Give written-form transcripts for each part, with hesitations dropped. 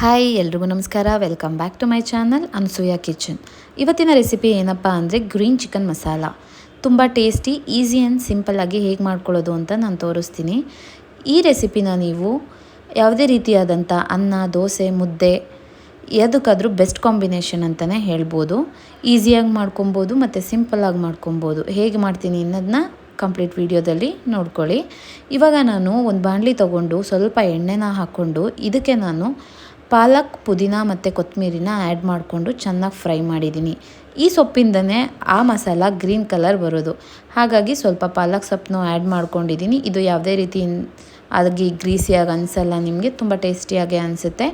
Hi ಎಲ್ರಿಗೂ ನಮಸ್ಕಾರ. Welcome back to my channel Anasuya Kitchen. ಇವತ್ತಿನ ರೆಸಿಪಿ ಏನಪ್ಪ ಅಂದರೆ ಗ್ರೀನ್ ಚಿಕನ್ ಮಸಾಲ. ತುಂಬ ಟೇಸ್ಟಿ, ಈಸಿ ಆ್ಯಂಡ್ ಸಿಂಪಲ್ಲಾಗಿ ಹೇಗೆ ಮಾಡ್ಕೊಳ್ಳೋದು ಅಂತ ನಾನು ತೋರಿಸ್ತೀನಿ. ಈ ರೆಸಿಪಿನ ನೀವು ಯಾವುದೇ ರೀತಿಯಾದಂಥ ಅನ್ನ, ದೋಸೆ, ಮುದ್ದೆ ಯಾವುದಕ್ಕಾದರೂ ಬೆಸ್ಟ್ ಕಾಂಬಿನೇಷನ್ ಅಂತಲೇ ಹೇಳ್ಬೋದು. ಈಸಿಯಾಗಿ ಮಾಡ್ಕೊಬೋದು ಮತ್ತು ಸಿಂಪಲ್ಲಾಗಿ ಮಾಡ್ಕೊಬೋದು. ಹೇಗೆ ಮಾಡ್ತೀನಿ ಅನ್ನೋದನ್ನ ಕಂಪ್ಲೀಟ್ ವಿಡಿಯೋದಲ್ಲಿ ನೋಡ್ಕೊಳ್ಳಿ. ಇವಾಗ ನಾನು ಒಂದು ಬಾಣಲಿ ತೊಗೊಂಡು ಸ್ವಲ್ಪ ಎಣ್ಣೆನ ಹಾಕ್ಕೊಂಡು ಇದಕ್ಕೆ ನಾನು ಪಾಲಕ್, ಪುದೀನ ಮತ್ತು ಕೊತ್ತಂಬರಿನ ಆ್ಯಡ್ ಮಾಡಿಕೊಂಡು ಚೆನ್ನಾಗಿ ಫ್ರೈ ಮಾಡಿದ್ದೀನಿ. ಈ ಸೊಪ್ಪಿಂದನೇ ಆ ಮಸಾಲ ಗ್ರೀನ್ ಕಲರ್ ಬರೋದು. ಹಾಗಾಗಿ ಸ್ವಲ್ಪ ಪಾಲಕ್ ಸೊಪ್ಪನ್ನು ಆ್ಯಡ್ ಮಾಡ್ಕೊಂಡಿದ್ದೀನಿ. ಇದು ಯಾವುದೇ ರೀತಿ ಆಗಿ ಗ್ರೀಸಿಯಾಗಿ ಅನಿಸಲ್ಲ, ನಿಮಗೆ ತುಂಬ ಟೇಸ್ಟಿಯಾಗಿ ಅನಿಸುತ್ತೆ.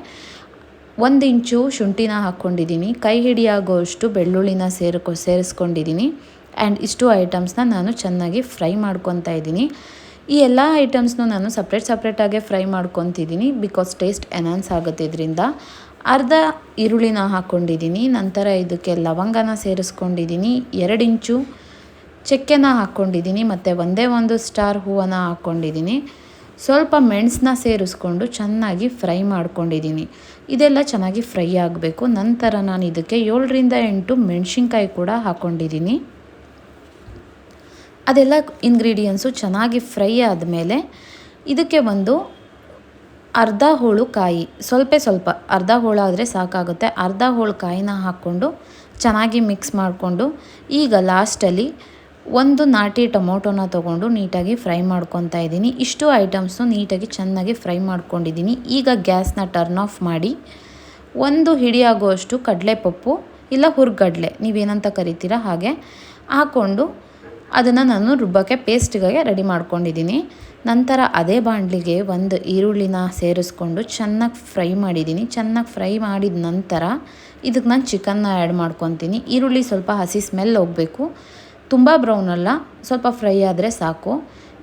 1 ಇಂಚು ಶುಂಠಿನ ಹಾಕ್ಕೊಂಡಿದ್ದೀನಿ. ಕೈ ಹಿಡಿಯಾಗೋಷ್ಟು ಬೆಳ್ಳುಳ್ಳಿನ ಸೇರಿಸ್ಕೊಂಡಿದ್ದೀನಿ. ಆ್ಯಂಡ್ ಇಷ್ಟು ಐಟಮ್ಸ್ನ ನಾನು ಚೆನ್ನಾಗಿ ಫ್ರೈ ಮಾಡ್ಕೊತಾ ಇದ್ದೀನಿ. ಈ ಎಲ್ಲ ಐಟಮ್ಸ್ನು ನಾನು ಸಪ್ರೇಟಾಗೆ ಫ್ರೈ ಮಾಡ್ಕೊತಿದ್ದೀನಿ, ಬಿಕಾಸ್ ಟೇಸ್ಟ್ ಎನ್ಹಾನ್ಸ್ ಆಗುತ್ತೆ ಇದರಿಂದ. ಅರ್ಧ ಈರುಳ್ಳಿನ ಹಾಕ್ಕೊಂಡಿದ್ದೀನಿ. ನಂತರ ಇದಕ್ಕೆ ಲವಂಗನ ಸೇರಿಸ್ಕೊಂಡಿದ್ದೀನಿ. 2 ಇಂಚು ಚಕ್ಕೆನ ಹಾಕ್ಕೊಂಡಿದ್ದೀನಿ ಮತ್ತು ಒಂದೇ ಒಂದು ಸ್ಟಾರ್ ಹೂವನ್ನು ಹಾಕ್ಕೊಂಡಿದ್ದೀನಿ. ಸ್ವಲ್ಪ ಮೆಣಸನ್ನ ಸೇರಿಸ್ಕೊಂಡು ಚೆನ್ನಾಗಿ ಫ್ರೈ ಮಾಡ್ಕೊಂಡಿದ್ದೀನಿ. ಇದೆಲ್ಲ ಚೆನ್ನಾಗಿ ಫ್ರೈ ಆಗಬೇಕು. ನಂತರ ನಾನು ಇದಕ್ಕೆ 7 ರಿಂದ 8 ಮೆಣಸಿನ್ಕಾಯಿ ಕೂಡ ಹಾಕ್ಕೊಂಡಿದ್ದೀನಿ. ಅದೆಲ್ಲ ಇಂಗ್ರೀಡಿಯೆಂಟ್ಸು ಚೆನ್ನಾಗಿ ಫ್ರೈ ಆದಮೇಲೆ ಇದಕ್ಕೆ ಒಂದು ಅರ್ಧ ಹೋಳು ಕಾಯಿ, ಸ್ವಲ್ಪ ಅರ್ಧ ಹೋಳಾದರೆ ಸಾಕಾಗುತ್ತೆ. ಅರ್ಧ ಹೋಳು ಕಾಯಿನ ಹಾಕ್ಕೊಂಡು ಚೆನ್ನಾಗಿ ಮಿಕ್ಸ್ ಮಾಡಿಕೊಂಡು ಈಗ ಲಾಸ್ಟಲ್ಲಿ ಒಂದು ನಾಟಿ ಟೊಮೊಟೊನ ತೊಗೊಂಡು ನೀಟಾಗಿ ಫ್ರೈ ಮಾಡ್ಕೊತಾ ಇದ್ದೀನಿ. ಇಷ್ಟು ಐಟಮ್ಸ್ನು ನೀಟಾಗಿ ಚೆನ್ನಾಗಿ ಫ್ರೈ ಮಾಡ್ಕೊಂಡಿದ್ದೀನಿ. ಈಗ ಗ್ಯಾಸ್ನ ಟರ್ನ್ ಆಫ್ ಮಾಡಿ ಒಂದು ಹಿಡಿಯಾಗುವಷ್ಟು ಕಡಲೆಪಪ್ಪು ಇಲ್ಲ ಹುರ್ಗಡ್ಲೆ, ನೀವೇನಂತ ಕರಿತೀರಾ ಹಾಗೆ ಹಾಕ್ಕೊಂಡು ಅದನ್ನು ನಾನು ರುಬ್ಬಕ್ಕೆ ಪೇಸ್ಟ್ಗೆ ರೆಡಿ ಮಾಡ್ಕೊಂಡಿದ್ದೀನಿ. ನಂತರ ಅದೇ ಬಾಣಲಿಗೆ ಒಂದು ಈರುಳ್ಳಿನ ಸೇರಿಸ್ಕೊಂಡು ಚೆನ್ನಾಗಿ ಫ್ರೈ ಮಾಡಿದ್ದೀನಿ. ಚೆನ್ನಾಗಿ ಫ್ರೈ ಮಾಡಿದ ನಂತರ ಇದಕ್ಕೆ ನಾನು ಚಿಕನ್ನ ಆ್ಯಡ್ ಮಾಡ್ಕೊತೀನಿ. ಈರುಳ್ಳಿ ಸ್ವಲ್ಪ ಹಸಿ ಸ್ಮೆಲ್ ಹೋಗಬೇಕು, ತುಂಬ ಬ್ರೌನ್ ಅಲ್ಲ, ಸ್ವಲ್ಪ ಫ್ರೈ ಆದರೆ ಸಾಕು.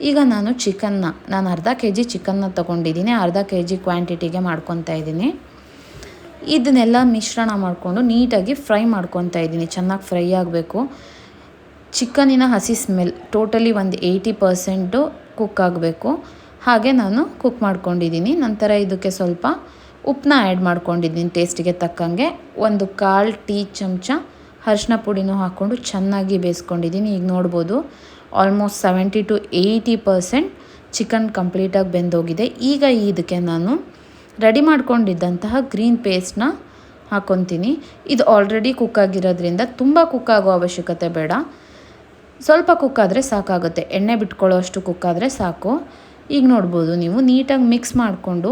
ಈಗ ನಾನು ಅರ್ಧ kg ಚಿಕನ್ನ ತೊಗೊಂಡಿದ್ದೀನಿ. ಅರ್ಧ kg ಕ್ವಾಂಟಿಟಿಗೆ ಮಾಡ್ಕೊತಾ ಇದ್ದೀನಿ. ಇದನ್ನೆಲ್ಲ ಮಿಶ್ರಣ ಮಾಡಿಕೊಂಡು ನೀಟಾಗಿ ಫ್ರೈ ಮಾಡ್ಕೊತಾ ಇದ್ದೀನಿ. ಚೆನ್ನಾಗಿ ಫ್ರೈ ಆಗಬೇಕು. ಚಿಕನಿನ ಹಸಿ ಸ್ಮೆಲ್ ಟೋಟಲಿ ಒಂದು 80% ಕುಕ್ ಆಗಬೇಕು. ಹಾಗೆ ನಾನು ಕುಕ್ ಮಾಡ್ಕೊಂಡಿದ್ದೀನಿ. ನಂತರ ಇದಕ್ಕೆ ಸ್ವಲ್ಪ ಉಪ್ಪನ್ನ ಆ್ಯಡ್ ಮಾಡ್ಕೊಂಡಿದ್ದೀನಿ ಟೇಸ್ಟಿಗೆ ತಕ್ಕಂಗೆ. 1/4 ಟೀ ಚಮಚ ಅರಿಶಿನ ಪುಡಿನೂ ಹಾಕ್ಕೊಂಡು ಚೆನ್ನಾಗಿ ಬೇಯಿಸ್ಕೊಂಡಿದ್ದೀನಿ. ಈಗ ನೋಡ್ಬೋದು ಆಲ್ಮೋಸ್ಟ್ 70 to 80% ಚಿಕನ್ ಕಂಪ್ಲೀಟಾಗಿ ಬೆಂದೋಗಿದೆ. ಈಗ ಇದಕ್ಕೆ ನಾನು ರೆಡಿ ಮಾಡ್ಕೊಂಡಿದ್ದಂತಹ ಗ್ರೀನ್ ಪೇಸ್ಟ್ನ ಹಾಕ್ಕೊತೀನಿ. ಇದು ಆಲ್ರೆಡಿ ಕುಕ್ ಆಗಿರೋದ್ರಿಂದ ತುಂಬ ಕುಕ್ ಆಗೋ ಅವಶ್ಯಕತೆ ಬೇಡ, ಸ್ವಲ್ಪ ಕುಕ್ ಆದರೆ ಸಾಕಾಗುತ್ತೆ. ಎಣ್ಣೆ ಬಿಟ್ಕೊಳ್ಳೋ ಅಷ್ಟು ಕುಕ್ ಆದರೆ ಸಾಕು. ಈಗ ನೋಡ್ಬೋದು ನೀವು ನೀಟಾಗಿ ಮಿಕ್ಸ್ ಮಾಡಿಕೊಂಡು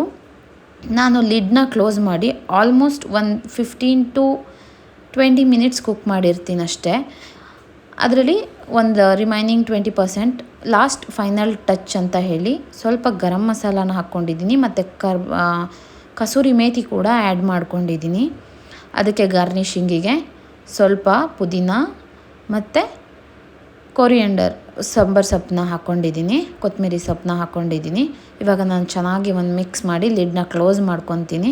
ನಾನು ಲಿಡ್ನ ಕ್ಲೋಸ್ ಮಾಡಿ ಆಲ್ಮೋಸ್ಟ್ 15 to 20 ಮಿನಿಟ್ಸ್ ಕುಕ್ ಮಾಡಿರ್ತೀನಿ ಅಷ್ಟೇ. ಅದರಲ್ಲಿ ಒಂದು ರಿಮೈನಿಂಗ್ 20% ಲಾಸ್ಟ್ ಫೈನಲ್ ಟಚ್ ಅಂತ ಹೇಳಿ ಸ್ವಲ್ಪ ಗರಂ ಮಸಾಲಾನ ಹಾಕ್ಕೊಂಡಿದ್ದೀನಿ ಮತ್ತು ಕಸೂರಿ ಮೇಥಿ ಕೂಡ ಆ್ಯಡ್ ಮಾಡ್ಕೊಂಡಿದ್ದೀನಿ. ಅದಕ್ಕೆ ಗಾರ್ನಿಷಿಂಗಿಗೆ ಸ್ವಲ್ಪ ಪುದೀನ ಮತ್ತು ಕೊರಿಯಂಡರ್ ಸಾಂಬಾರು ಸೊಪ್ಪನ್ನ ಹಾಕ್ಕೊಂಡಿದ್ದೀನಿ, ಕೊತ್ತಂಬರಿ ಸೊಪ್ಪನ್ನ ಹಾಕ್ಕೊಂಡಿದ್ದೀನಿ. ಇವಾಗ ನಾನು ಚೆನ್ನಾಗಿ ಒಂದು ಮಿಕ್ಸ್ ಮಾಡಿ ಲಿಡ್ನ ಕ್ಲೋಸ್ ಮಾಡ್ಕೊತೀನಿ.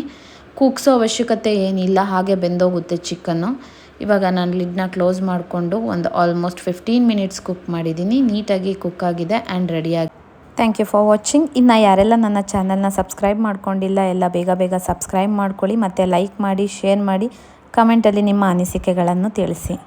ಕುಗ್ಸೋ ಅವಶ್ಯಕತೆ ಏನಿಲ್ಲ, ಹಾಗೆ ಬೆಂದೋಗುತ್ತೆ ಚಿಕನ್ನು. ಇವಾಗ ನಾನು ಲಿಡ್ನ ಕ್ಲೋಸ್ ಮಾಡಿಕೊಂಡು ಒಂದು ಆಲ್ಮೋಸ್ಟ್ 15 ಮಿನಿಟ್ಸ್ ಕುಕ್ ಮಾಡಿದ್ದೀನಿ. ನೀಟಾಗಿ ಕುಕ್ ಆಗಿದೆ ಆ್ಯಂಡ್ ರೆಡಿಯಾಗಿ. Thank you for watching. ಇನ್ನು ಯಾರೆಲ್ಲ ನನ್ನ ಚಾನಲ್ನ ಸಬ್ಸ್ಕ್ರೈಬ್ ಮಾಡ್ಕೊಂಡಿಲ್ಲ ಎಲ್ಲ ಬೇಗ ಸಬ್ಸ್ಕ್ರೈಬ್ ಮಾಡ್ಕೊಳ್ಳಿ ಮತ್ತು ಲೈಕ್ ಮಾಡಿ, ಶೇರ್ ಮಾಡಿ, ಕಮೆಂಟಲ್ಲಿ ನಿಮ್ಮ ಅನಿಸಿಕೆಗಳನ್ನು ತಿಳಿಸಿ.